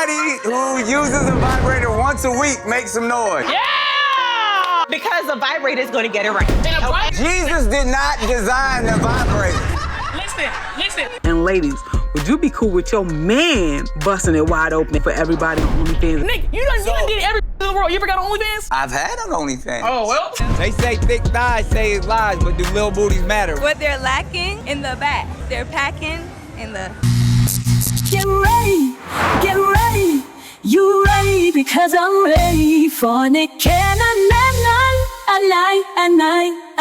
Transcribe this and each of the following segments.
Everybody who uses a vibrator once a week, make some noise. Yeah! Because the vibrator is going to get it right. Okay? Jesus did not design the vibrator. Listen. And ladies, would you be cool with your man busting it wide open for everybody on OnlyFans? Nick, you done did every in the world. You ever got on OnlyFans? I've had an OnlyFans. Oh, well. They say thick thighs save lives, but do Lil Booties matter? What they're lacking in the back, they're packing in the... Get ready, you ready, because I'm ready for Nick and a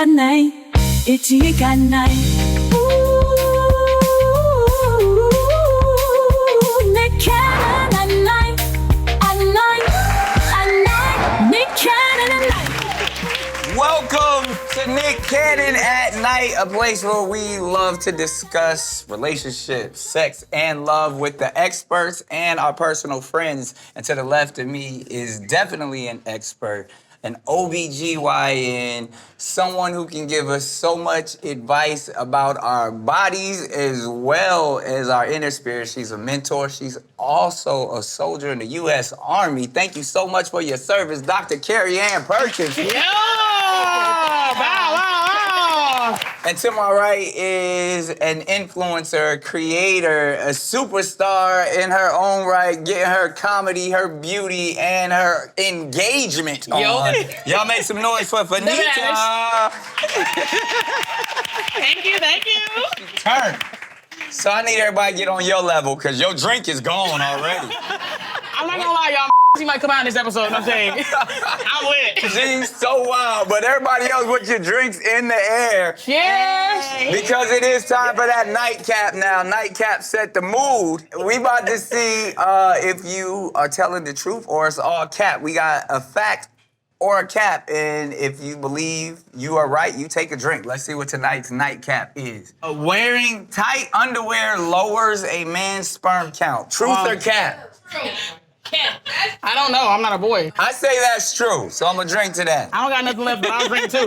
night, it's Nick and night. Nick and a night, Nick Cannon at night. Welcome to Nick Cannon at Night, a place where we love to discuss relationships, sex, and love with the experts and our personal friends. And to the left of me is definitely an expert, an OBGYN, someone who can give us so much advice about our bodies as well as our inner spirit. She's a mentor. She's also a soldier in the U.S. Army. Thank you so much for your service, Dr. Carrie Ann Perkins. Yeah! Wow. And to my right is an influencer, creator, a superstar in her own right, getting her comedy, her beauty, and her engagement on. Y'all make some noise for Fannita. Thank you. Turn. So I need everybody to get on your level, because your drink is gone already. I'm not gonna lie, y'all. She might come out in this episode, I'm saying. I'm lit. She's so wild, but everybody else put your drinks in the air. Cheers! Because it is time for that nightcap now. Nightcap set the mood. We about to see if you are telling the truth or it's all cap. We got a fact or a cap, and if you believe you are right, you take a drink. Let's see what tonight's nightcap is. Wearing tight underwear lowers a man's sperm count. Truth or cap? I don't know. I'm not a boy. I say that's true, so I'm gonna drink to that. I don't got nothing left, but I'll drink too.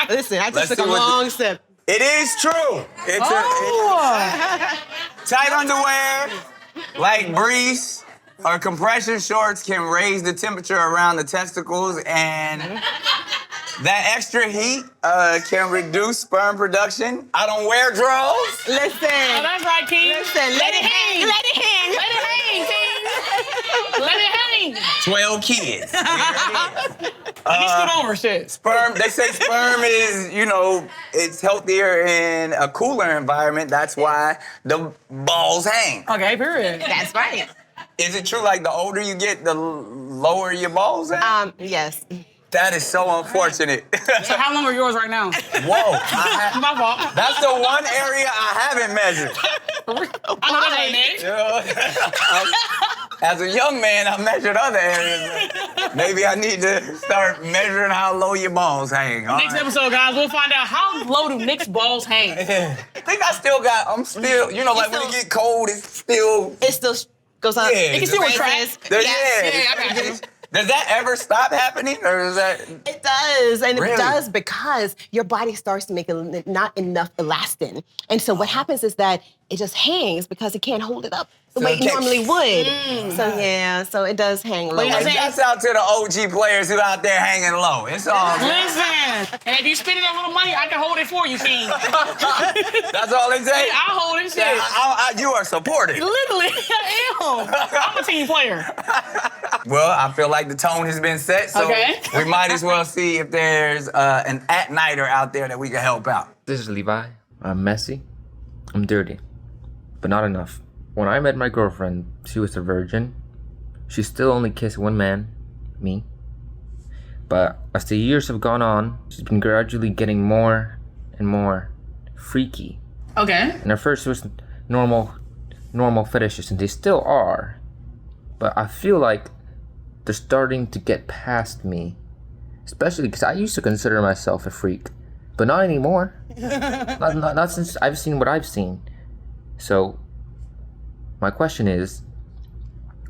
Listen, I Let's just took see a what long sip. It is true. It's tight underwear, like briefs or compression shorts, can raise the temperature around the testicles, and that extra heat can reduce sperm production. I don't wear drawers. Listen. Oh, that's right, King. Listen, Let it hang. Let it hang. Let it hang, King. Let it hang. 12 kids. He stood over shit. Sperm, they say sperm is, it's healthier in a cooler environment. That's why the balls hang. Okay, period. That's right. Is it true, like, the older you get, the lower your balls hang? Yes. That is so unfortunate. So how long are yours right now? Whoa. My fault. That's the one area I haven't measured. I know that's right, Nick. As a young man, I measured other areas. Maybe I need to start measuring how low your balls hang. Next episode, guys, we'll find out how low do Nick's balls hang. I think I'm still, when it get cold, it still goes up. Yeah, It can still retract. Yeah, I got you. Does that ever stop happening, or is that? It does, and Really? it does because your body starts to make not enough elastin. And so what happens is that it just hangs because it can't hold it up the way it normally would. So it does hang low. you know what I'm saying? Shouts out to the OG players who out there hanging low. It's all good. Listen, and if you spend a little money, I can hold it for you, King. That's all it takes? I'll hold it, shit. You are supported. Literally, I am. I'm a team player. Well, I feel like the tone has been set, so we might as well see if there's an at-nighter out there that we can help out. This is Levi. I'm messy. I'm dirty. But not enough. When I met my girlfriend, she was a virgin. She still only kissed one man, me. But as the years have gone on, she's been gradually getting more and more freaky. Okay. And at first it was normal fetishes, and they still are. But I feel like they're starting to get past me. Especially because I used to consider myself a freak. But not anymore. not since I've seen what I've seen. So, my question is,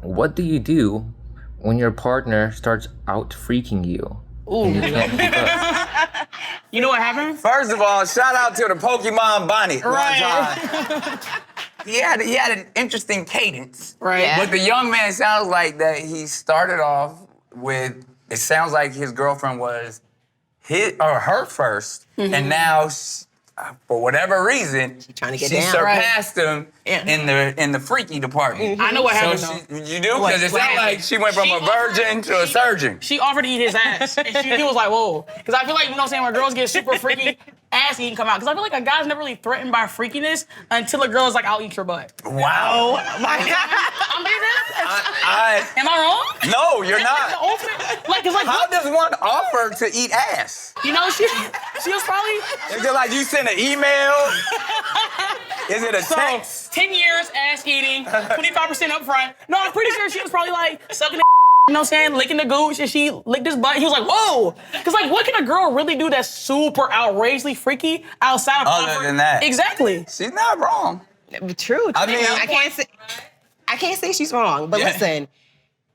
what do you do when your partner starts out freaking you? Ooh. And you can't keep up? You know what happened? First of all, shout out to the Pokemon Bonnie. Right. he had an interesting cadence. Right. Yeah. But the young man sounds like that he started off with, it sounds like his girlfriend was his or her first, and now for whatever reason, trying to get she down. surpassed him Yeah. in the freaky department. I know what happened So though. you do? Because it sounds like she went from She a virgin to a surgeon. She offered to eat his ass, and he was like, "Whoa," because I feel like, you know what I'm saying, when girls get super freaky, ass eating come out. Because I feel like a guy's never really threatened by freakiness until a girl's like, "I'll eat your butt." Wow. I'm being I, Am I wrong? no, you're The not. ultimate, like, it's like, How does one offer to eat ass? you know, she was probably. Is it like you send an email? Is it a So, text? 10 years ass eating, 25% up front. No, I'm pretty sure she was probably like sucking the you know what I'm saying, licking the gooch, and she licked his butt. He was like, whoa. Because, like, what can a girl really do that's super outrageously freaky outside of Other comfort? than that. Exactly. She's not wrong. True. I mean- I can't say she's wrong, but Yeah. listen,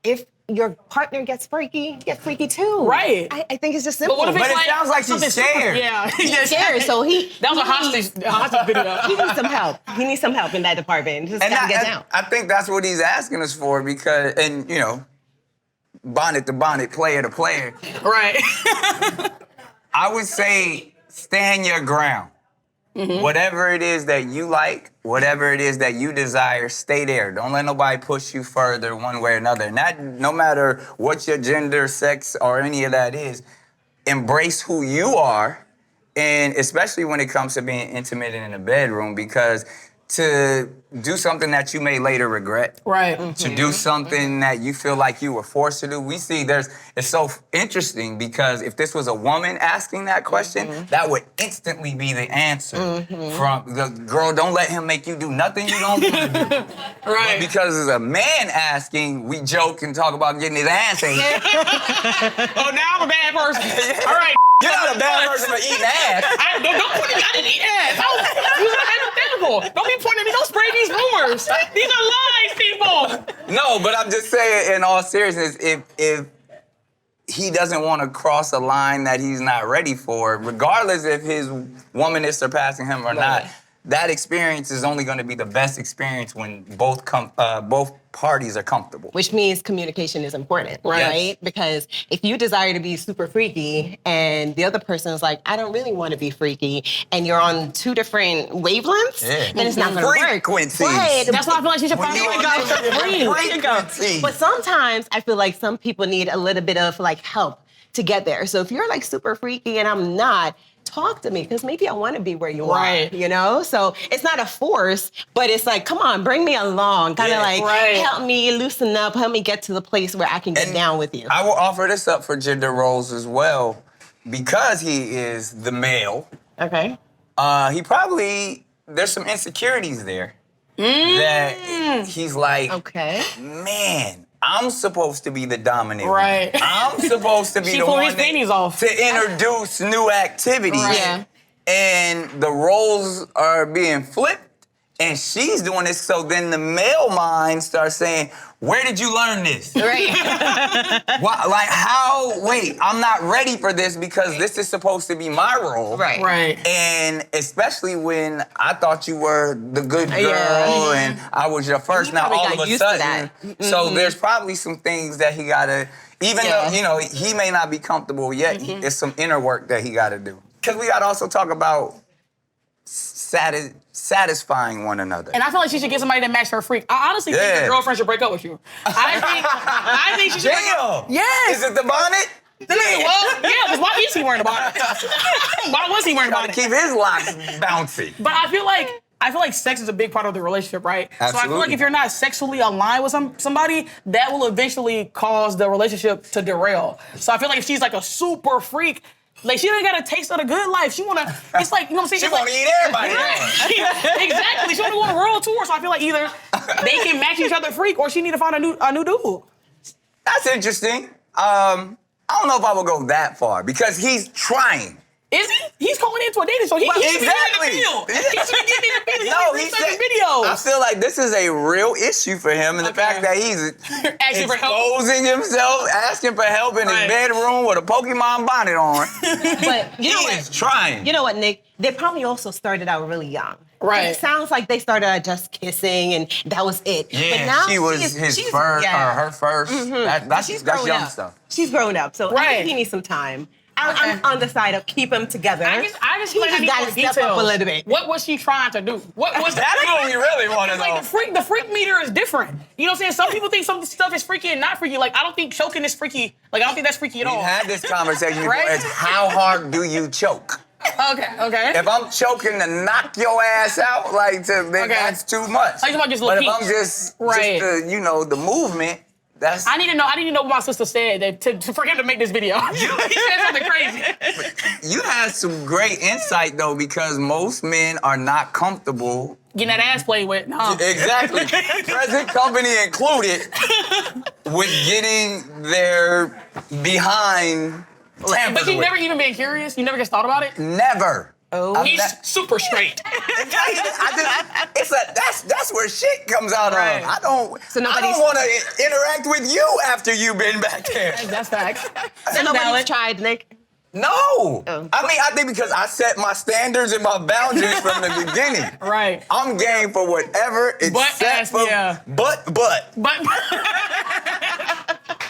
if your partner gets freaky too. Right. I think it's just simple. But what if But it's it like sounds like she's something super- scared. Yeah. He's scared, so That was a hostage video. he needs some help. He needs some help in that department. Just And gotta get down. I think that's what he's asking us for because, and you know, bonnet to bonnet, player to player. Right. I would say stand your ground. Whatever it is that you like, whatever it is that you desire, stay there. Don't let nobody push you further one way or another. And that, no matter what your gender, sex, or any of that is, embrace who you are, and especially when it comes to being intimate in the bedroom, because to do something that you may later regret, Right. to do something that you feel like you were forced to do. We see it's so interesting because if this was a woman asking that question, that would instantly be the answer from the girl, don't let him make you do nothing you don't want to do. Right. But because it's a man asking, we joke and talk about getting his ass ate. Oh, now I'm a bad person. All right. You're not a bad person for eating ass. Don't point at me. I didn't eat ass. You were hypothetical. Don't be pointing at me. Don't spread these rumors. These are lies, people. No, but I'm just saying, in all seriousness, if he doesn't want to cross a line that he's not ready for, regardless if his woman is surpassing him or not, that experience is only going to be the best experience when both parties are comfortable. Which means communication is important, right? Because if you desire to be super freaky and the other person is like, I don't really want to be freaky, and you're on two different wavelengths, then it's not going to work. Freak-quencies. Right. That's why I feel like she should find Freak-quency. But sometimes I feel like some people need a little bit of like help to get there. So if you're like super freaky and I'm not, talk to me, because maybe I want to be where you Right. are, you know? So it's not a force, but it's like, come on, bring me along. Kind of help me loosen up, help me get to the place where I can get down with you. I will offer this up for gender roles as well. Because he is the male, Okay. there's some insecurities there. That he's like, Okay. man, I'm supposed to be the dominant one. Right. I'm supposed to be She the pulled one his panties off. to introduce new activities. Right. Yeah. And the roles are being flipped, and she's doing this. So then the male mind starts saying, where did you learn this? Right. Why, like, how? Wait, I'm not ready for this because this is supposed to be my role. Right. Right. And especially when I thought you were the good girl Yeah. and I was your first. He Now probably all got of a used to sudden, that. so there's probably some things that he gotta, even Yeah. though, you know, he may not be comfortable yet, there's some inner work that he gotta do. Because we gotta also talk about satisfying one another. And I feel like she should get somebody that matches her freak. I honestly think Yeah. your girlfriend should break up with you. I think she should break up. Damn! Yes. Is it the bonnet? Well, yeah, because why is he wearing a bonnet? Why was he wearing a Gotta bonnet? keep his locks bouncy. But I feel like sex is a big part of the relationship, right? So I feel Absolutely. like if you're not sexually aligned with somebody, that will eventually cause the relationship to derail. So I feel like if she's like a super freak, like she ain't got a taste of the good life. She wanna, it's like, you know what I'm saying? She It's wanna like- eat everybody on. Exactly. She wanna go on a world tour. So I feel like either they can match each other freak, or she need to find a new dude. That's interesting. I don't know if I would go that far because he's trying. Is he? He's going into a dating show. He should Exactly. get in the field. He should get in the field. No, He's he researching said, videos. I feel like this is a real issue for him, and the Okay. fact that he's Asking for help. exposing himself, asking for help in Right. his bedroom with a Pokemon bonnet on. But you know He what? is trying. You know what, Nick? They probably also started out really young. Right. It sounds like they started just kissing and that was it. Yeah, but now she was his first, or her first. That's grown young up. stuff. She's grown up, so I think he needs some time. I'm on the side of keep them together. I just he feel like I just need got more to step details. up a little bit. What was she trying to do? What was That's what we really want to know. Like the freak meter is different. You know what I'm saying? Some people think some stuff is freaky and not freaky. Like I don't think choking is freaky. Like I don't think that's freaky at all. We had this conversation before. Right? It's how hard do you choke? Okay. If I'm choking to knock your ass out, then that's too much. Like, about just but little if I'm peeps. just Right. the movement, that's. I need to know what my sister said for him to make this video. He said something crazy. You had some great insight though, because most men are not comfortable. Getting that ass played with. No. Exactly. Present company included with getting their behind tampered But you with. never even been curious? You never just thought about it? Never. He's super straight. That's where shit comes out of. I don't want to interact with you after you've been back there. That's facts. So nobody's tried, Nick? No. I think because I set my standards and my boundaries from the beginning. Right. I'm game for whatever except for but.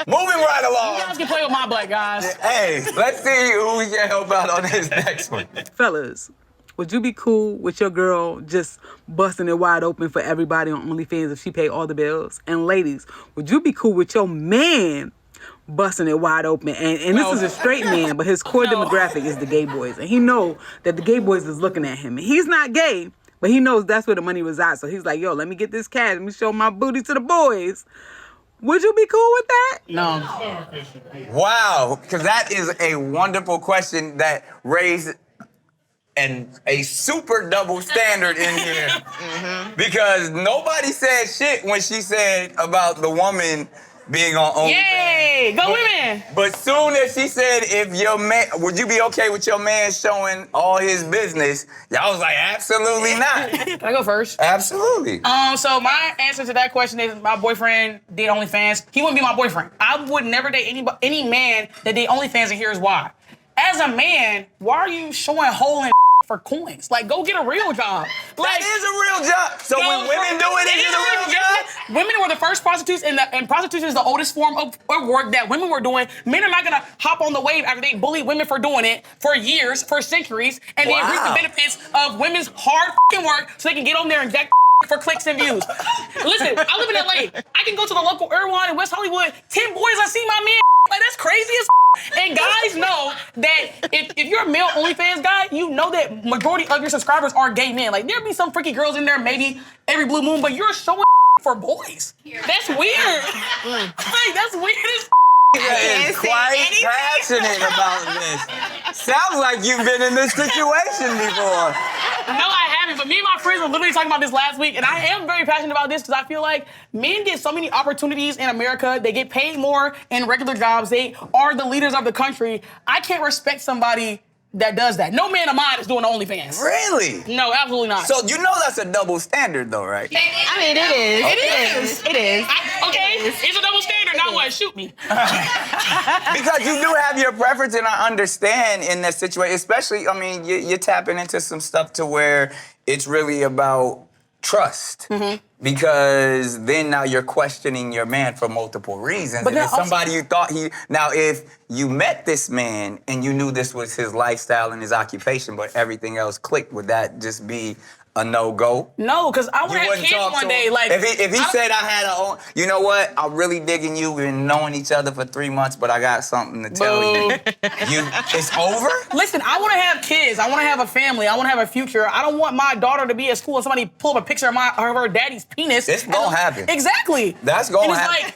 Moving right along. You guys can play with my butt, guys. Hey, let's see who we can help out on this next one. Fellas, would you be cool with your girl just busting it wide open for everybody on OnlyFans if she paid all the bills? And ladies, would you be cool with your man busting it wide open? And this is a straight man, but his core demographic is the gay boys. And he know that the gay boys is looking at him. And he's not gay, but he knows that's where the money resides. So he's like, yo, let me get this cash. Let me show my booty to the boys. Would you be cool with that? No. Wow, because that is a wonderful question that raised a super double standard in here. Because nobody said shit when she said about the woman being on OnlyFans. Yay! Go women! But soon as she said, if your man, would you be okay with your man showing all his business? Y'all was like, absolutely not. Can I go first? Absolutely. So my answer to that question is my boyfriend did OnlyFans. He wouldn't be my boyfriend. I would never date any man that did OnlyFans, and here's why. As a man, why are you showing hole in for coins? Like, go get a real job. Like, that is a real job. So when women do it, is it a real job? Women were the first prostitutes, and prostitution is the oldest form of work that women were doing. Men are not gonna hop on the wave after they bully women for doing it for years, for centuries, and then reap the benefits of women's hard work so they can get on there and jack for clicks and views. Listen, I live in LA. I can go to the local Irvine in West Hollywood. 10 boys, I see my man. Like, that's crazy as and guys know that if you're a male OnlyFans guy, you know that majority of your subscribers are gay men. Like, there'll be some freaky girls in there maybe every blue moon, but you're showing for boys. That's weird. Like, that's weird as is quite passionate about this. Sounds like you've been in this situation before. No, I haven't, but me and my friends were literally talking about this last week, and I am very passionate about this because I feel like men get so many opportunities in America. They get paid more in regular jobs. They are the leaders of the country. I can't respect somebody that does that. No man of mine is doing OnlyFans. Really? No, absolutely not. So you know that's a double standard though, right? I mean, it is. It is. Okay, it's a double standard. Now what? Shoot me. Because you do have your preference, and I understand in that situation, especially, I mean, you're tapping into some stuff to where it's really about trust. Because then now you're questioning your man for multiple reasons. But and if somebody you thought now if you met this man and you knew this was his lifestyle and his occupation, but everything else clicked, would that just be a no-go? No, because I want to have kids one day. Like, if he said I had you know what? I'm really digging you. We've been knowing each other for 3 months, but I got something to tell you. It's over? Listen, I want to have kids. I want to have a family. I want to have a future. I don't want my daughter to be at school and somebody pull up a picture of her daddy's penis. It's gonna happen. Exactly. That's gonna happen. Like,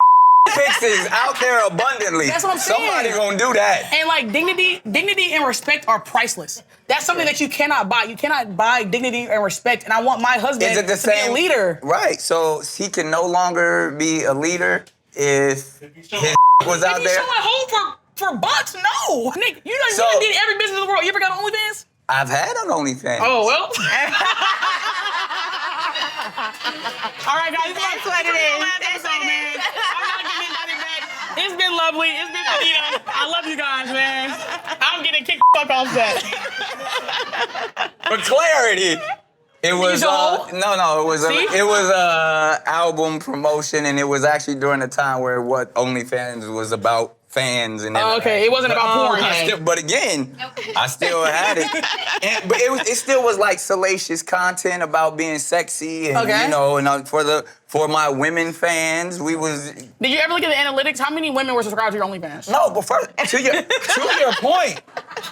pics is out there abundantly. That's what I'm saying. Somebody gonna do that. And like dignity and respect are priceless. That's something that you cannot buy. You cannot buy dignity and respect. And I want my husband to be a leader. Right. So he can no longer be a leader if his was out there. If he's showing home for bucks, no. Nick, you did every business in the world. You ever got on OnlyFans? I've had an OnlyFans. Oh, well. All right, guys. That's what it is. That's what it is. I'm not getting anybody back. It's been lovely. It's been Fannita. I love you guys, man. I'm getting kicked the fuck off that. For clarity, It was know? no, it was See? album promotion, and it was actually during the time where what OnlyFans was about fans and Oh, okay, it wasn't about porn. But again, I still had it, but it still was like salacious content about being sexy, and you know, and for my women fans, we was. Did you ever look at the analytics? How many women were subscribed to your OnlyFans? No, but first, to your point.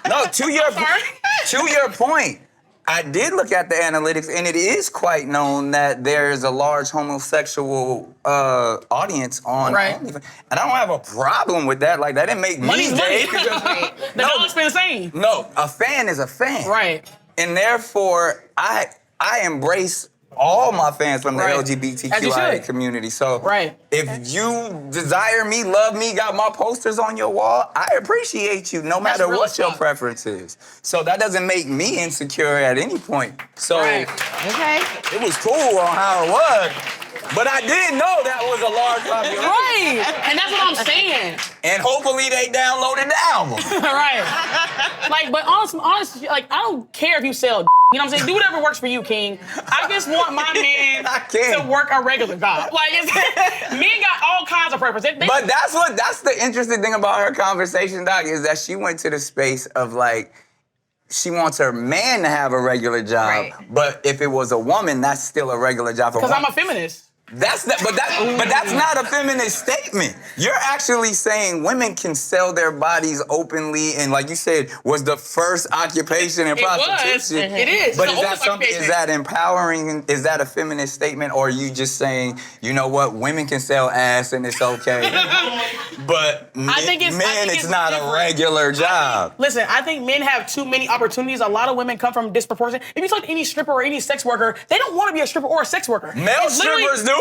No, to your point. I did look at the analytics, and it is quite known that there's a large homosexual audience on OnlyFans. And I don't have a problem with that. Like, that didn't make Money's me money. gay. The dollars been the same. No, a fan is a fan. Right. And therefore, I embrace all my fans from the LGBTQIA community. So if you desire me, love me, got my posters on your wall, I appreciate you no matter what your preference is. So that doesn't make me insecure at any point. So it was cool on how it was. But I did know that was a large population. Right, and that's what I'm saying. And hopefully they downloaded the album. Right. Like, but honestly, like, I don't care if you sell you know what I'm saying? Do whatever works for you, King. I just want my man to work a regular job. Like, men got all kinds of preferences. But that's the interesting thing about her conversation, Doc, is that she went to the space of like, she wants her man to have a regular job, but if it was a woman, that's still a regular job for because I'm a feminist. But that's not a feminist statement. You're actually saying women can sell their bodies openly, and like you said, was the first occupation in prostitution. It is. But is that empowering? Is that a feminist statement, or are you just saying, you know what, women can sell ass and it's okay, but it's not a regular job. I think men have too many opportunities. A lot of women come from disproportionate. If you talk to any stripper or any sex worker, they don't want to be a stripper or a sex worker. Male strippers do.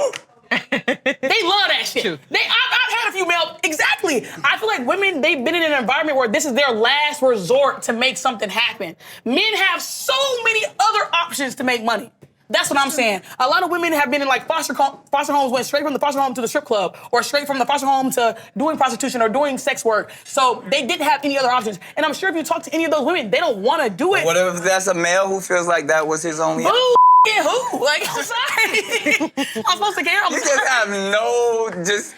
They love that shit. I've had a few male. Exactly. I feel like women, they've been in an environment where this is their last resort to make something happen. Men have so many other options to make money. That's what I'm saying. A lot of women have been in like foster homes, went straight from the foster home to the strip club, or straight from the foster home to doing prostitution or doing sex work. So they didn't have any other options. And I'm sure if you talk to any of those women, they don't want to do it. What if that's a male who feels like that was his only option? Who? Like, I'm sorry. I'm supposed to care. You just have no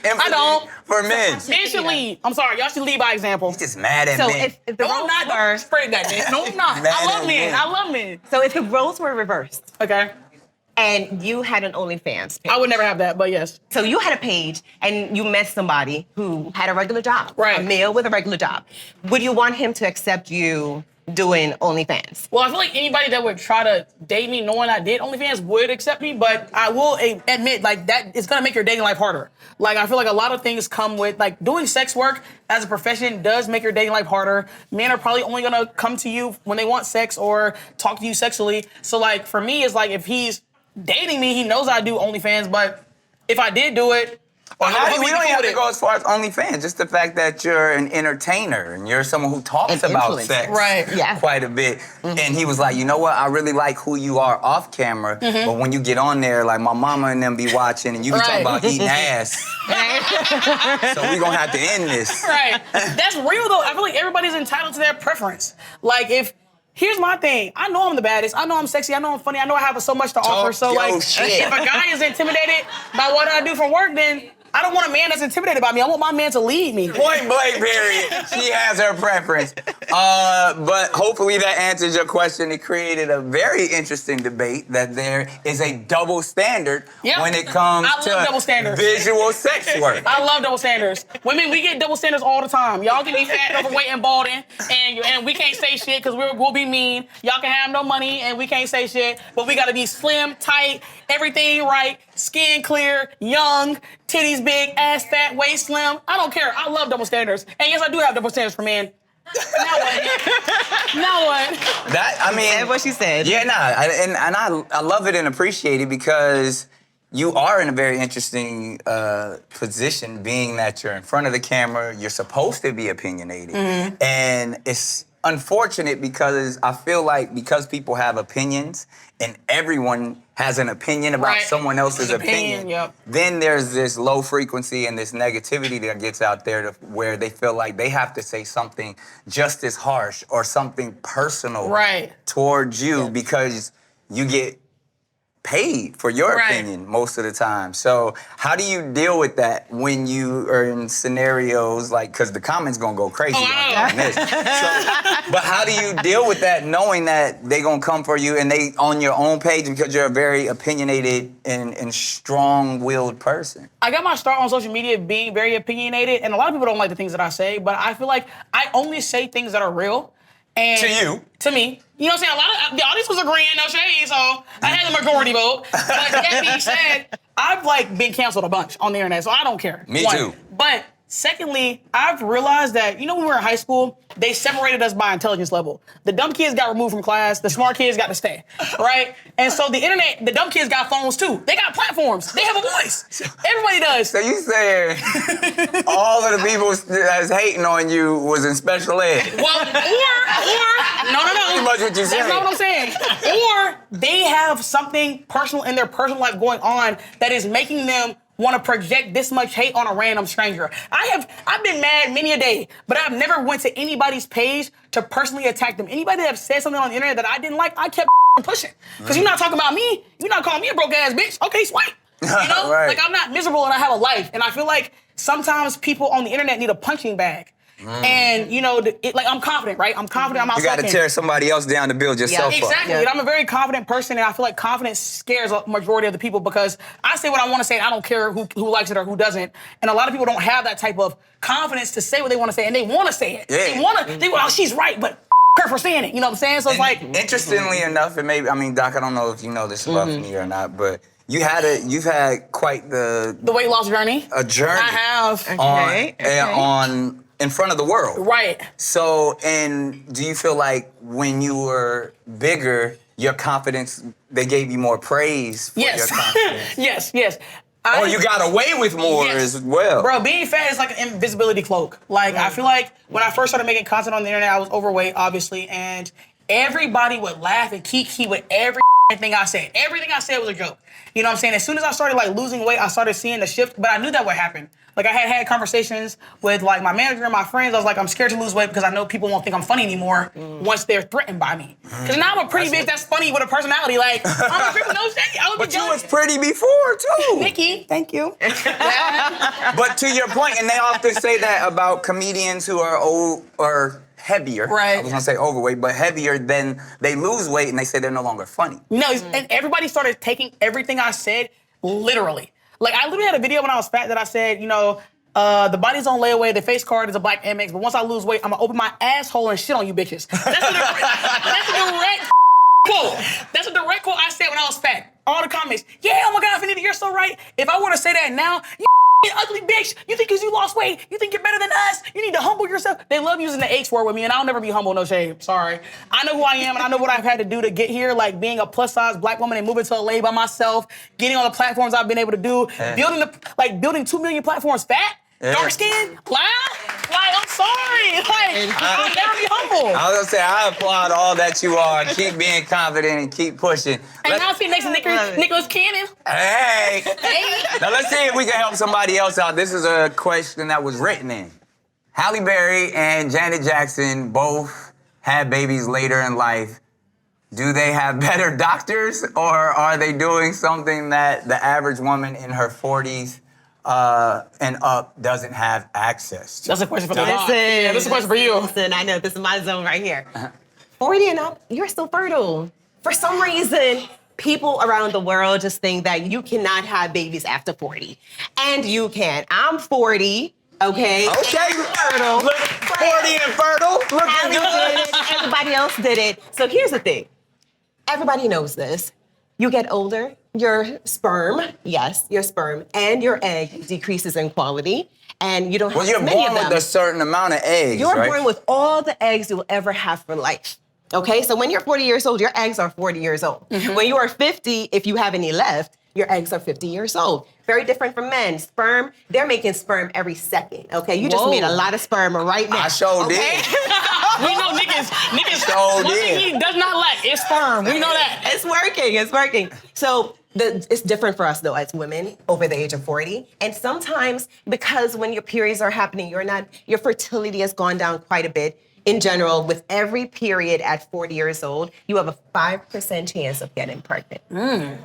empathy for men. Men should lead. I'm sorry. Y'all should lead by example. He's just mad at men. If the roles were spread that, man. No, I'm not. I love men. So if the roles were reversed, okay, and you had an OnlyFans page, I would never have that, but yes. So you had a page and you met somebody who had a regular job, right? A male with a regular job. Would you want him to accept you doing OnlyFans? Well, I feel like anybody that would try to date me knowing I did OnlyFans would accept me, but I will admit, like, that it's gonna make your dating life harder. Like, I feel like a lot of things come with, like, doing sex work as a profession does make your dating life harder. Men are probably only gonna come to you when they want sex or talk to you sexually. So, like, for me, it's like, if he's dating me, he knows I do OnlyFans, but if I did do it, we don't have to go as far as OnlyFans. Just the fact that you're an entertainer and you're someone who talks about sex quite a bit. Mm-hmm. And he was like, you know what? I really like who you are off camera, but when you get on there, like my mama and them be watching, and you be talking about eating ass. So we gonna have to end this. Right. That's real though. I feel like everybody's entitled to their preference. Like here's my thing. I know I'm the baddest. I know I'm sexy. I know I'm funny. I know I have so much to offer. So if a guy is intimidated by what I do from work, then I don't want a man that's intimidated by me. I want my man to lead me. Point blank, period. She has her preference. But hopefully that answers your question. It created a very interesting debate that there is a double standard when it comes to visual sex work. I love double standards. Women, we get double standards all the time. Y'all can be fat, overweight, and balding, and we can't say shit because we'll be mean. Y'all can have no money, and we can't say shit. But we gotta be slim, tight, everything right, skin clear, young, titties big, ass fat, waist slim. I don't care. I love double standards. And yes, I do have double standards for men. Now what? Now what? That's what she said. Yeah, I love it and appreciate it because you are in a very interesting position, being that you're in front of the camera, you're supposed to be opinionated. Mm-hmm. And it's unfortunate because I feel like because people have opinions and everyone has an opinion about someone else's opinion, then there's this low frequency and this negativity that gets out there where they feel like they have to say something just as harsh or something personal towards you because you get paid for your Right. opinion most of the time. So how do you deal with that when you are in scenarios like, because the comments gonna go crazy on this. So, but how do you deal with that knowing that they gonna come for you and they on your own page because you're a very opinionated and strong-willed person? I got my start on social media being very opinionated, and a lot of people don't like the things that I say, but I feel like I only say things that are real. And To you? To me. You know what I'm saying? A lot of the audience was agreeing, no shade, so I had the majority vote. But that being said, I've like been canceled a bunch on the internet, so I don't care. Me One. too. But secondly, I've realized that, you know, when we were in high school, they separated us by intelligence level. The dumb kids got removed from class, the smart kids got to stay, right? And so the internet, the dumb kids got phones too. They got platforms. They have a voice. Everybody does. So you saying all of the people that's hating on you was in special ed? Well, or, no. Pretty much what you That's saying. not what I'm saying. Or they have something personal in their personal life going on that is making them want to project this much hate on a random stranger. I've been mad many a day, but I've never went to anybody's page to personally attack them. Anybody that have said something on the internet that I didn't like, I kept pushing. Because you're not talking about me. You're not calling me a broke ass bitch. Okay, swipe. You know? Right. Like, I'm not miserable and I have a life. And I feel like sometimes people on the internet need a punching bag. And, you know, like, I'm confident, right? I'm confident. I'm You got to outspoken. tear somebody else down to build yourself up. Exactly. And I'm a very confident person, and I feel like confidence scares a majority of the people because I say what I want to say, and I don't care who likes it or who doesn't. And a lot of people don't have that type of confidence to say what they want to say, and they want to say it. Yeah. They go, oh, she's right, but her for saying it. You know what I'm saying? So it's like... Interestingly enough, and maybe, I mean, Doc, I don't know if you know this about me or not, but you've had quite the weight loss journey. A journey. I have. on in front of the world. Right. So, and do you feel like when you were bigger, your confidence, they gave you more praise for your confidence? Yes. Or you got away with more as well. Bro, being fat is like an invisibility cloak. Like, I feel like when I first started making content on the internet, I was overweight, obviously, and everybody would laugh and kiki with everything I said. Everything I said was a joke. You know what I'm saying? As soon as I started like losing weight, I started seeing the shift, but I knew that would happen. Like, I had conversations with like my manager and my friends. I was like, I'm scared to lose weight because I know people won't think I'm funny anymore once they're threatened by me. Because now I'm a pretty bitch that's funny with a personality. Like, I'm a cripple, no shade. I would But be you jealous. was pretty before too. Nikki, thank you. But to your point, and they often say that about comedians who are old or heavier. Right. I was gonna say overweight, but heavier, then they lose weight and they say they're no longer funny. No, and everybody started taking everything I said literally. Like, I literally had a video when I was fat that I said, you know, the body's on layaway, the face card is a black MX, but once I lose weight, I'm gonna open my asshole and shit on you bitches. That's a direct quote. That's a direct quote I said when I was fat. All the comments, yeah, oh my God, Fannita, you're so right. If I were to say that now, you ugly bitch, you think because you lost weight, you think you're better than us, you need to humble yourself. They love using the H word with me, and I'll never be humble, no shame, sorry. I know who I am, and I know what I've had to do to get here, like being a plus-size black woman and moving to LA by myself, getting on the platforms I've been able to do, building 2 million platforms fat, dark skin, like, I'm sorry, like, I'll never be humble. I was gonna say, I applaud all that you are. Keep being confident and keep pushing. And now I'm sitting next to Nicholas Cannon. Hey! Now let's see if we can help somebody else out. This is a question that was written in. Halle Berry and Janet Jackson both had babies later in life. Do they have better doctors, or are they doing something that the average woman in her 40s and up doesn't have access to? That's a question for the Listen, yeah, this is a question for you. Listen, I know this is my zone right here. 40 and up, you're still fertile. For some reason, people around the world just think that you cannot have babies after 40. And you can. I'm 40, okay? Okay, fertile. Look, 40 and fertile. Looking Halle good. did it, everybody else did it. So here's the thing. Everybody knows this. You get older, your sperm, your sperm and your egg decreases in quality, and you don't have Well, you're as many born of them. with a certain amount of eggs, You're right? born with all the eggs you'll ever have for life. Okay, so when you're 40 years old, your eggs are 40 years old. When you are 50, if you have any left, your eggs are 50 years old. Very different from men. Sperm, they're making sperm every second. Okay, you just made a lot of sperm right now. I sure okay? did. We know niggas So one thing did. he does not lack is sperm. We know that. It's working. So it's different for us though as women over the age of 40. And sometimes because when your periods are happening, your fertility has gone down quite a bit. in general, with every period at 40 years old, you have a 5% chance of getting pregnant.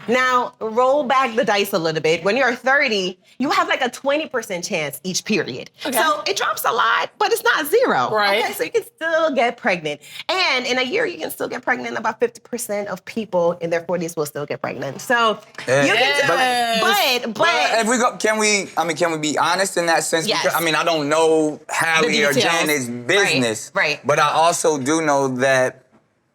Now, roll back the dice a little bit. When you're 30, you have like a 20% chance each period. So it drops a lot, but it's not zero. Right. Okay, so you can still get pregnant. And in a year, you can still get pregnant. About 50% of people in their 40s will still get pregnant. So you can do it. But if we go, can we be honest in that sense? Yes. Because, I mean, I don't know Hallie or details. Janet's business. Right. But I also do know that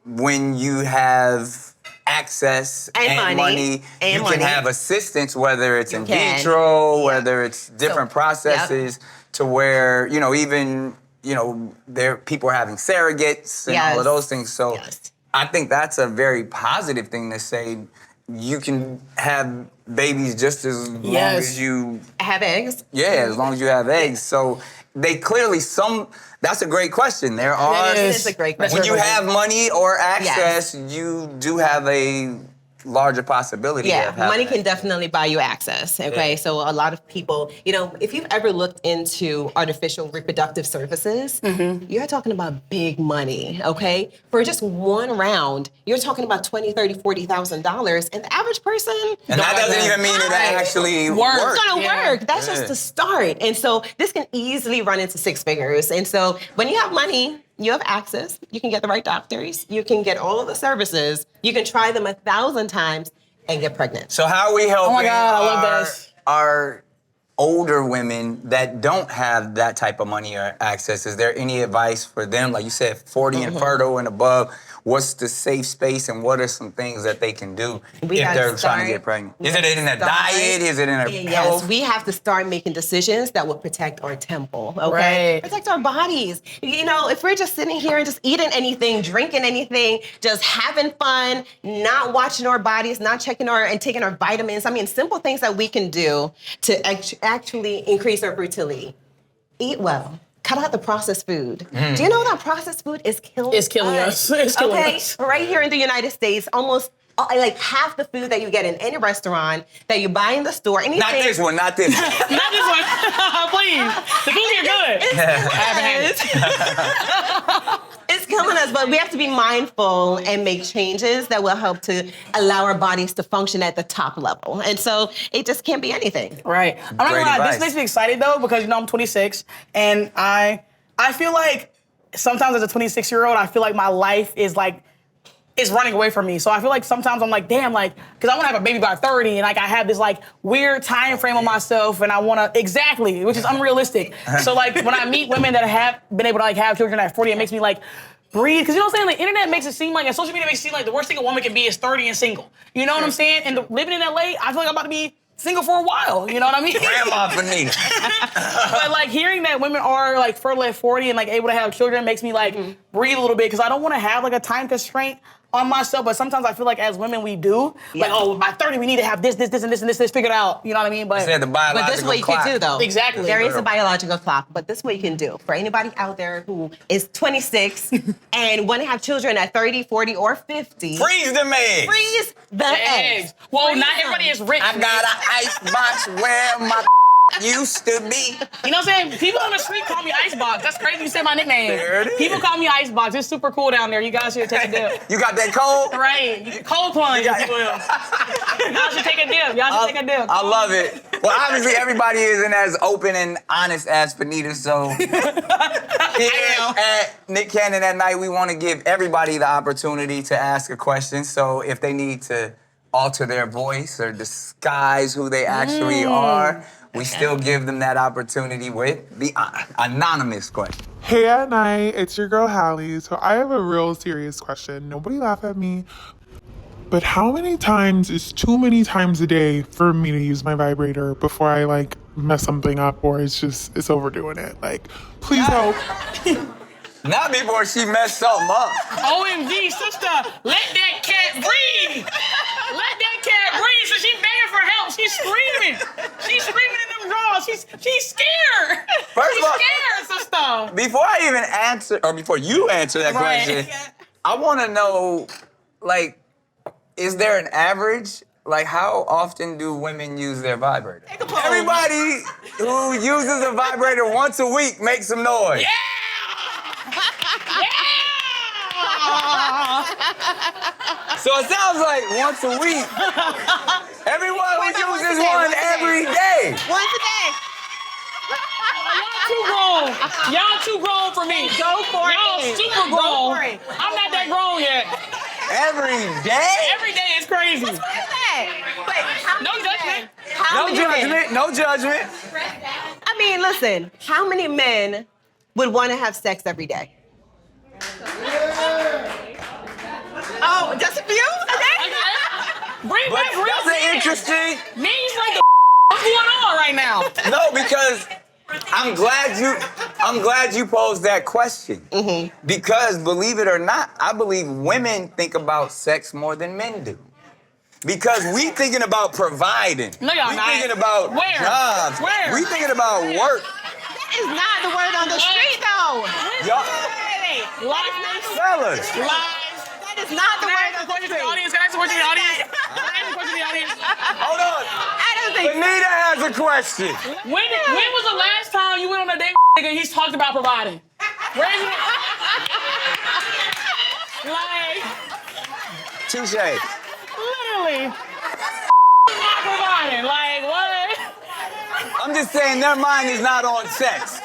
when you have access and money, you can have assistance, whether it's in vitro, whether it's different processes, to where, you know, even, you know, people are having surrogates and all of those things. So I think that's a very positive thing to say. You can have babies just as long as you have eggs. Yeah, as long as you have eggs. So they clearly that's a great question. There are. It is a great question. When you have money or access, you do have a larger possibility. Yeah, of having money can definitely buy you access, okay? So a lot of people, you know, if you've ever looked into artificial reproductive services, you're talking about big money, okay? For just one round, you're talking about $20,000, $30,000, $40,000, and the average person... And that doesn't even mean it actually works. It's gonna work. That's just the start. And so this can easily run into six figures. And so when you have money, you have access, you can get the right doctors, you can get all of the services, you can try them 1,000 times and get pregnant. So how are we helping Oh my God, I love this. our older women that don't have that type of money or access? Is there any advice for them? Like you said, 40 and fertile and above, what's the safe space and what are some things that they can do if they're trying to get pregnant? Is it in a diet? Is it in a health? Yes, we have to start making decisions that will protect our temple, okay? Right. Protect our bodies. You know, if we're just sitting here and just eating anything, drinking anything, just having fun, not watching our bodies, not checking and taking our vitamins, I mean, simple things that we can do to actually increase our fertility. Eat well. Cut out the processed food. Do you know that processed food is killing us? It's killing us. It's killing us. Right here in the United States, almost like half the food that you get in any restaurant that you buy in the store, anything. Not this one, not this one. Not this one. Please. The food here good. It's killing us, but we have to be mindful and make changes that will help to allow our bodies to function at the top level. And so it just can't be anything. Right. I'm not gonna lie, this makes me excited though, because you know I'm 26 and I feel like sometimes as a 26-year-old, I feel like my life is like it's running away from me. So I feel like sometimes I'm like, damn, like, because I want to have a baby by 30, and like I have this like weird time frame on myself, and I want to which is unrealistic. So like when I meet women that have been able to like have children at 40, it makes me like breathe. Because you know what I'm saying? The internet makes it seem like, and social media makes it seem like the worst thing a woman can be is 30 and single. You know what I'm saying? And living in LA, I feel like I'm about to be single for a while, you know what I mean? Grandma Fannita. But like hearing that women are like fertile at 40 and like able to have children makes me like breathe a little bit, because I don't want to have like a time constraint on myself, but sometimes I feel like as women we do, like, oh, by 30 we need to have this, and this figured out, you know what I mean? But the biological this is what you clock. can do though. Exactly. There is a biological clock, but this is what you can do. For anybody out there who is 26 and want to have children at 30, 40, or 50. Freeze them eggs. Freeze the eggs. Well, Freeze not them. everybody is rich. I got an icebox where my used to be. You know what I'm saying? People on the street call me Icebox. That's crazy you said my nickname. There it is. People call me Icebox. It's super cool down there. You guys should take a dip. You got that cold? Right. You can cold plunge, if you will. Y'all should take a dip. Y'all should take a dip. I love it. Well, obviously everybody isn't as open and honest as Fannita, so here at Nick Cannon at Night, we want to give everybody the opportunity to ask a question. So if they need to alter their voice or disguise who they actually are, we still give them that opportunity with the anonymous question. Hey at night, it's your girl Hallie. So I have a real serious question. Nobody laugh at me. But how many times is too many times a day for me to use my vibrator before I like mess something up, or it's overdoing it? Like, please help. Not before she messed something up. OMG, sister, let that cat breathe. Let that cat breathe. So she begging for help. She's screaming. She's screaming in them drawers. She's scared. First of all, she's scared, sister. Before I even answer, or before you answer that question, I want to know, like, is there an average? Like, how often do women use their vibrator? Everybody who uses a vibrator once a week makes some noise. Yeah, So it sounds like once a week. Everyone who uses one every day. Once a day. Y'all too grown. Y'all too grown for me. Go for Y'all it. super Go grown. for it. I'm not that grown yet. Every day? Every day is crazy. What's that? Wait, how No many judgment. men? How No many men? judgment, no judgment. I mean, listen, how many men would want to have sex every day? Oh, just a few? Okay. Bring But back real that's men. an interesting. Means like the what's going on right now? No, because I'm glad you posed that question. Because believe it or not, I believe women think about sex more than men do. Because we thinking about providing. No, y'all we not. thinking about Where? jobs. Where? We thinking about work. That is not the word on the street, though. Y'all, Lies. fellas. Lies. That is not the Can I word ask a on the question to street. the audience? Can I ask a question to the audience? Can I ask a question to the audience? Hold on. I don't think Fannita has a question. When was the last time you went on a date with a nigga and he's talked about providing? Raise your like, Touche. literally. Not providing. Like, what? I'm just saying their mind is not on sex.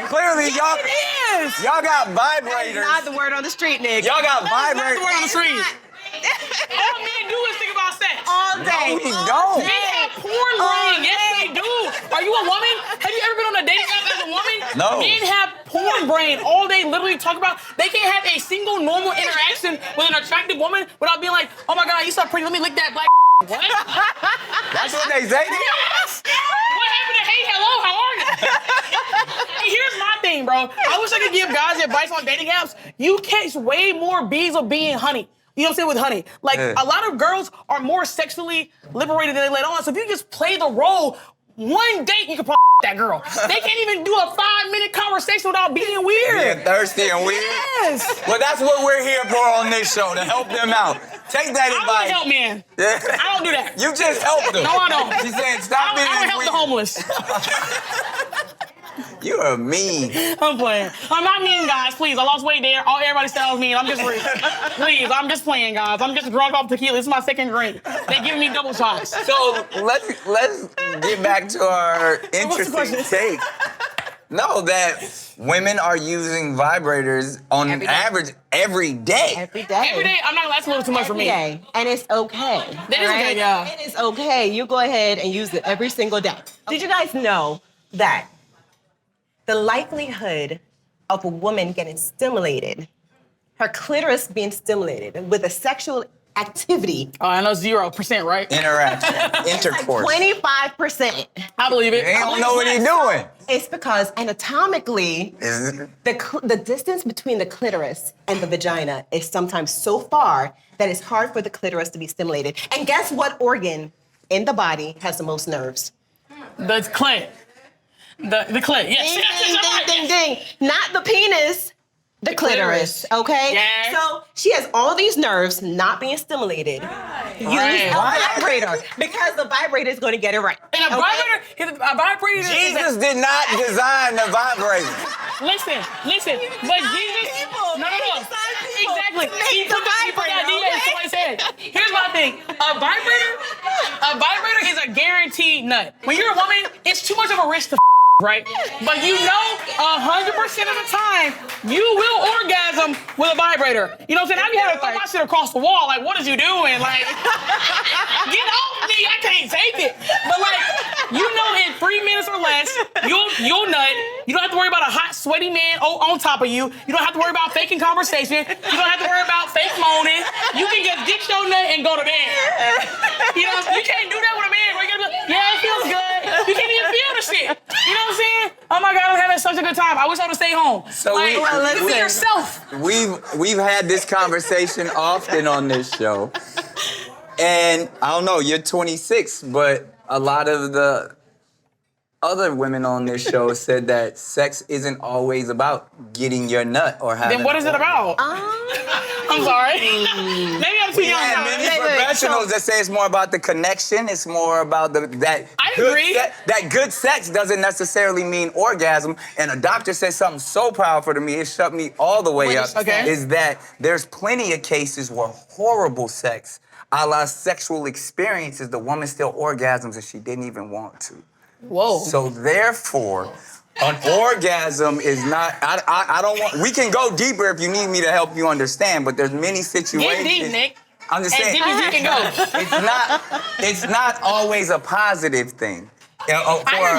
Clearly, y'all got vibrators. not the word on the street, Nick. Y'all got That's not vibrators. the word on the street. All men do is think about sex. All day. No, we don't. Men have porn brain. Yes, they do. Are you a woman? Have you ever been on a dating app as a woman? No. Men have porn brain. All they literally talk about. They can't have a single normal interaction with an attractive woman without being like, oh my God, you so pretty. Let me lick that black. What? That's what they say. Yes. What happened to hey, hello, how are you? Hey, here's my thing, bro. I wish I could give guys advice on dating apps. You catch way more bees of being honey. You know what I'm saying with honey? Like, a lot of girls are more sexually liberated than they let on. So if you just play the role, one date, you can probably that girl. They can't even do a 5-minute conversation without being weird. Being thirsty and weird. Yes. Well, that's what we're here for on this show, to help them out. Take that I advice. don't help men. Yeah. I don't do that. You just helped them. No, I don't. She's saying, stop being I don't help weird. the homeless. You are mean. I'm playing. I'm not mean, guys. Please, I lost weight there. Everybody said I was mean. I'm just please. I'm just playing, guys. I'm just drunk off tequila. This is my second drink. They giving me double shots. So let's get back to our What's the interesting question? take. No, that women are using vibrators on Every day. average every day. Every day. Every day, I'm not gonna. That's a little too much for Every me. day. And it's okay. That is okay, yeah. It is okay. You go ahead and use it every single day. Did you guys know that the likelihood of a woman getting stimulated, her clitoris being stimulated with a sexual activity, Oh, I know 0%, right? Interaction, intercourse. 25%. I believe it. They don't know what he's doing. It's because anatomically, Is it? the distance between the clitoris and the vagina is sometimes so far that it's hard for the clitoris to be stimulated. And guess what organ in the body has the most nerves? The clit. The clit. Yes. Ding, Yes, ding, yes, right. ding, ding, ding. Not the penis, the clitoris, okay? Yeah. So she has all these nerves not being stimulated. Use Right. a vibrator because the vibrator is going to get it right. And a vibrator is Jesus did not design the vibrator. Listen. But Jesus. people. No. People Exactly. make He the put that vibrator, idea in okay? somebody's head. Here's my thing. A vibrator is a guaranteed nut. When you're a woman, it's too much of a risk to right? But you know 100% of the time, you will orgasm with a vibrator. You know what I'm saying? I be having to throw my shit across the wall. Like, what is you doing? Like, get off me. I can't take it. But like, you know in 3 minutes or less, you'll nut. You don't have to worry about a hot, sweaty man on top of you. You don't have to worry about faking conversation. You don't have to worry about fake moaning. You can just get your nut and go to bed. You know, you can't do that with a man. Where you gotta be like, yeah, it feels good. You can't even feel the shit. You know what I'm saying? Oh my God, I'm having such a good time. I wish I would stay home. So like, you be yourself. We've had this conversation often on this show. And I don't know, you're 26, but a lot of other women on this show said that sex isn't always about getting your nut or having. Then what is it about? I'm sorry. Maybe I'm too We young. have many professionals that say it's more about the connection. It's more about that. I agree. That good sex doesn't necessarily mean orgasm. And a doctor said something so powerful to me, it shut me all the way up. Okay. Is that there's plenty of cases where horrible sex, a la sexual experiences, the woman still orgasms and she didn't even want to. Whoa. So therefore, an orgasm is not. I don't want. We can go deeper if you need me to help you understand. But there's many situations. Get deep, Nick. I'm just saying. As deep as you can go. It's not always a positive thing. I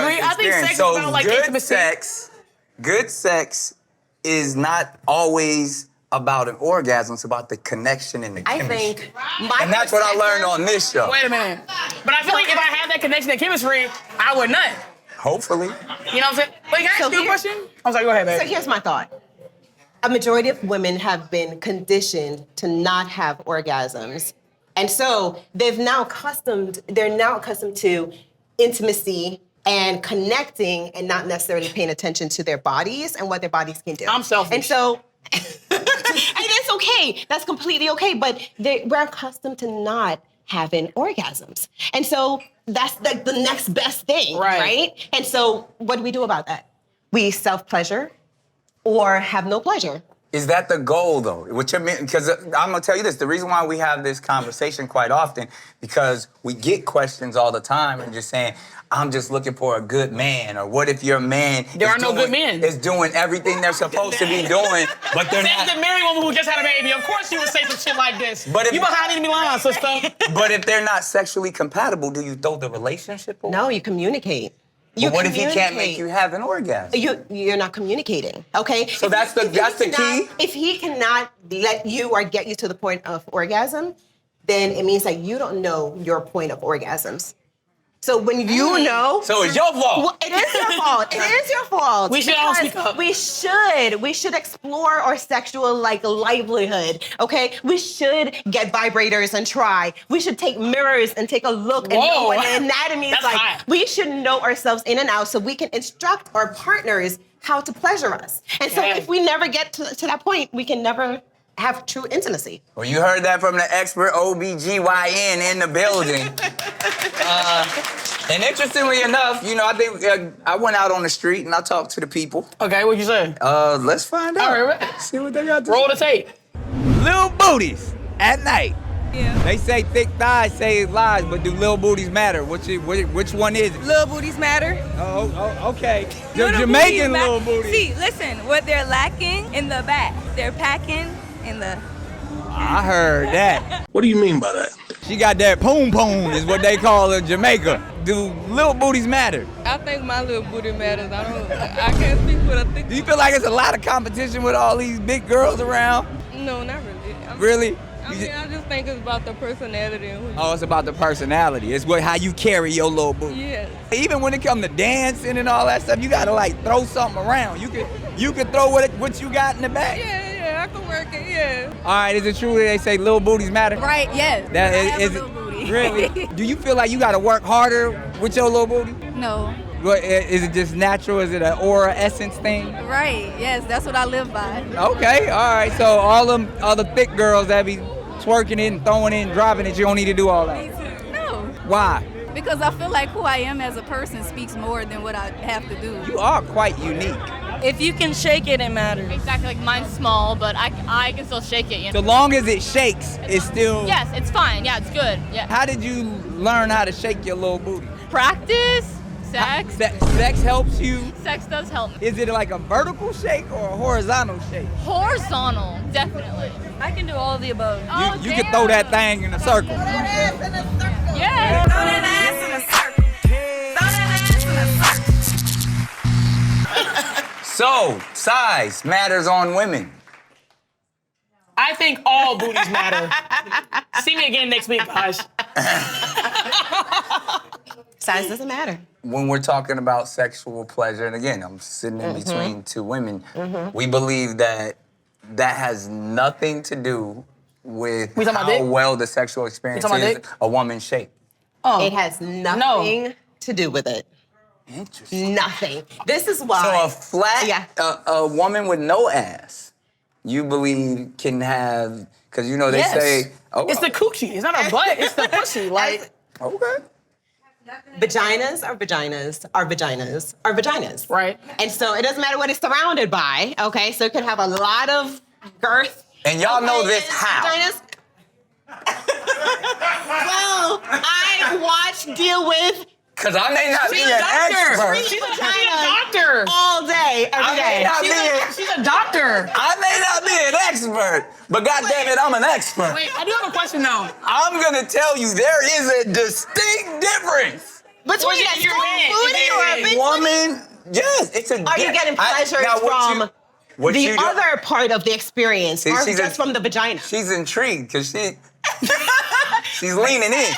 agree. I think sex is about like intimacy. Good sex is not always about an orgasm. It's about the connection and the chemistry. I think and that's what I learned on this show. Wait a minute. But I feel like if I had that connection and chemistry, I would nut. Hopefully. You know what I'm saying? But can I ask you a question? I'm sorry, go ahead, babe. So here's my thought. A majority of women have been conditioned to not have orgasms. And so they're now accustomed to intimacy and connecting and not necessarily paying attention to their bodies and what their bodies can do. I'm selfish. And so, and that's okay. That's completely okay. But we're accustomed to not having orgasms. And so that's like the next best thing, right? And so what do we do about that? We self-pleasure or have no pleasure. Is that the goal, though? Because I'm gonna tell you this: the reason why we have this conversation quite often, because we get questions all the time and just saying, "I'm just looking for a good man," or "What if your man is doing everything they're supposed to be doing, but they're not?" The married woman who just had a baby, of course she would say some shit like this. But if, you behind enemy lines, sister. But if they're not sexually compatible, do you throw the relationship away? No, you communicate. But what if he can't make you have an orgasm? You're not communicating, okay? So that's the key? If he cannot let you or get you to the point of orgasm, then it means that you don't know your point of orgasms. So when you know... So it's your fault. Well, it is your fault. It is your fault. We should all speak up. We should explore our sexual livelihood, okay? We should get vibrators and try. We should take mirrors and take a look and know what the anatomy is like. High. We should know ourselves in and out so we can instruct our partners how to pleasure us. And so if we never get to that point, we can never have true intimacy. Well, you heard that from the expert OBGYN in the building. And interestingly enough, I think I went out on the street and I talked to the people. Okay, what'd you say? Let's find out. All right. See what they got to Roll the tape. Lil Booties at night. Yeah. They say thick thighs save lives, but do Lil Booties matter? Which one is it? Lil Booties matter. Oh, okay. The Little Jamaican booties Lil Booties. See, listen, what they're lacking in the back, they're packing in the... I heard that. What do you mean by that? She got that poom poom, is what they call in Jamaica. Do Lil Booties matter? I think my little booty matters. I can't speak what I think. Do you feel like it's a lot of competition with all these big girls around? No, not really. Really? I just think it's about the personality. And who you It's about the personality. It's how you carry your little booty. Yes. Even when it comes to dancing and all that stuff, you gotta throw something around. You can throw what you got in the back. Yeah, I can work it, yeah. All right, is it true that they say little booties matter? Right, yes. That I have is a little booty. Really? Do you feel like you gotta work harder with your little booty? No. What, is it just natural? Is it an aura essence thing? Right, yes, that's what I live by. Okay, all right. So all the thick girls that be twerking it and throwing it and dropping it, you don't need to do all that. No. Why? Because I feel like who I am as a person speaks more than what I have to do. You are quite unique. If you can shake it, it matters. Exactly, like mine's small, but I can still shake it, So long as it shakes, it's still... Yes, it's fine. Yeah, it's good. Yeah. How did you learn how to shake your little booty? Practice, sex. Sex helps you? Sex does help me. Is it like a vertical shake or a horizontal shake? Horizontal, definitely. I can do all of the above. You can throw that thing in a circle. Yeah. Throw that ass in a circle. Throw that ass in a circle. So, size matters on women. I think all booties matter. See me again next week, guys. Size doesn't matter. When we're talking about sexual pleasure, and again, I'm sitting in between two women, we believe that has nothing to do with how well the sexual experience is a woman's shape. It has nothing to do with it. Interesting. Nothing. This is why. So a flat, a woman with no ass, you believe can have, because you know they say, it's the coochie. It's not a butt. It's the pussy. Like, okay. Vaginas are vaginas are vaginas are vaginas. Right. And so it doesn't matter what it's surrounded by, okay? So it can have a lot of girth. And y'all know this how? Vaginas. Well, I watch, deal with. Because I may not be an expert. She's a doctor. All day, every day. She's a doctor. I may not be an expert, but goddamn it, I'm an expert. Wait, I do have a question though. I'm gonna tell you there is a distinct difference between a small booty or a big woman. Yes, it's a. Are you getting pleasure from the other part of the experience, or just from the vagina? She's intrigued because she's leaning in.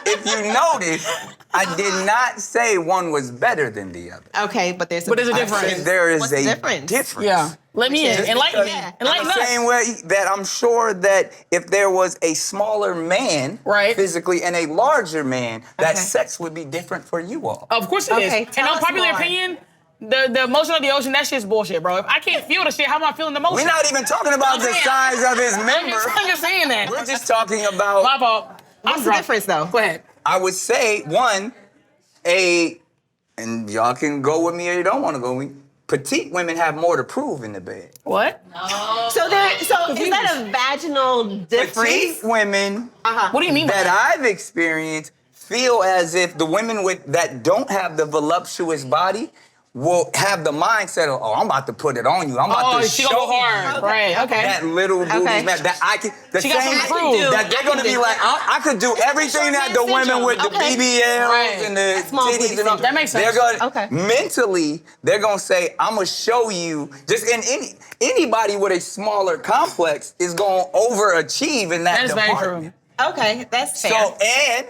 If you notice, I did not say one was better than the other. Okay, but there's a difference. I said there is What's a the difference? Yeah. Let me in. Enlighten me. Enlighten us. The same way that I'm sure that if there was a smaller man physically and a larger man, that sex would be different for you all. Of course it is. And unpopular opinion, the motion of the ocean, that shit's bullshit, bro. If I can't feel the shit, how am I feeling the motion? We're not even talking about the size of his member. I'm just saying that. We're just talking about. My fault. What's the difference, though? Go ahead. I would say, one, and y'all can go with me or you don't want to go with me, petite women have more to prove in the bed. What? No. So is that a vaginal difference? Petite women, what do you mean that I've experienced, feel as if the women that don't have the voluptuous body will have the mindset of, I'm about to put it on you. I'm about to show go hard. you Right, okay. that little booty that I can. She got something to prove. That they're gonna be like, I could do everything that the women with the BBLs and the titties and all. That makes sense. They're gonna mentally, they're gonna say, I'm gonna show you. Just in anybody with a smaller complex is gonna overachieve in that department. Very true. Okay, that's fair. So again,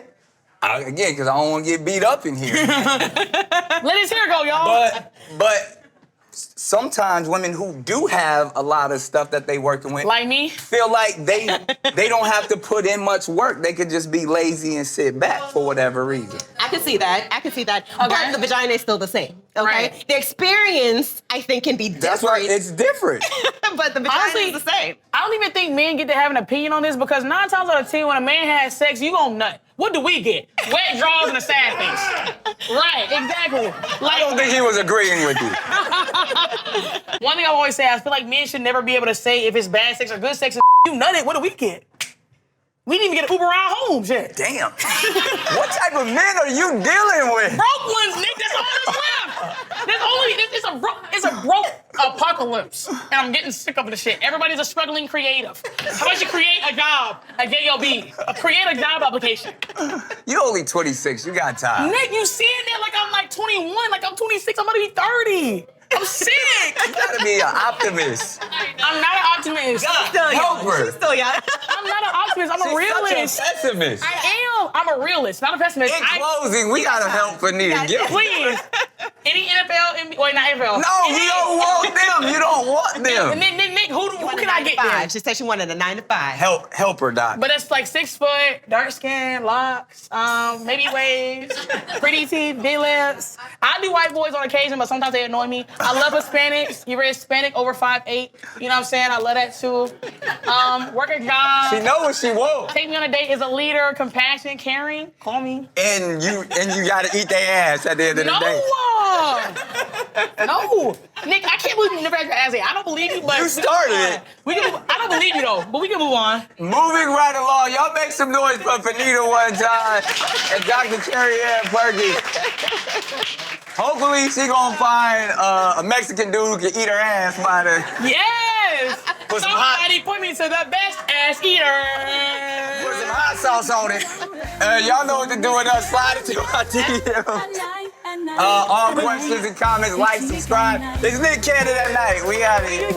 because I don't want to get beat up in here. Let his hair go, y'all. But sometimes women who do have a lot of stuff that they working with, like me, feel like they don't have to put in much work. They could just be lazy and sit back for whatever reason. I can see that. Okay. But the vagina is still the same. Okay. Right. The experience, I think, can be different. That's right. It's different. But the vagina is the same. I don't even think men get to have an opinion on this because 9 times out of 10, when a man has sex, you gon' nut. What do we get? Wet draws and a sad face. Right, exactly. I don't think he was agreeing with you. One thing I always say, I feel like men should never be able to say if it's bad sex or good sex. You nutted, what do we get? We didn't even get an Uber ride home, shit. Damn. What type of men are you dealing with? Broke ones, Nick. That's all that's left. It's a broke apocalypse. And I'm getting sick of the shit. Everybody's a struggling creative. How about you create a job at JLB? Create a job application. You only 26. You got time. Nick, you saying that like I'm like 21, like I'm 26, I'm about to be 30. I'm sick. You gotta be an optimist. I'm not an optimist. Help her. She's still young. I'm not an optimist. I'm a realist. Such a pessimist. I am. I'm a realist, not a pessimist. In closing, we gotta help Fannita. Please. Any NFL, wait, not NFL. No, you don't want them. You don't want them. Nick, who can I get there? She said she wanted a 9 to 5. Help her, Doc. But it's like 6 foot, dark skin, locks, maybe waves, pretty teeth, big lips. I do white boys on occasion, but sometimes they annoy me. I love Hispanics. You're Hispanic, over 5'8". You know what I'm saying? I love that too. Work a job. She know what she wants. Take me on a date. Is a leader, compassionate, caring. Call me. And you gotta eat their ass at the end of the day. No, Nick, I can't believe you never had your ass ate. I don't believe you, but you started it. I don't believe you though, but we can move on. Moving right along, y'all make some noise for Fannita one time and Dr. Carrie Ann Perkins. Hopefully she gonna find a Mexican dude who can eat her ass by the. Yes. Somebody put me to the best ass eater. Put some hot sauce on it. Y'all know what to do with us. Slide it to our DM. All questions and comments, like, subscribe. It's Nick Cannon at night. We out of here.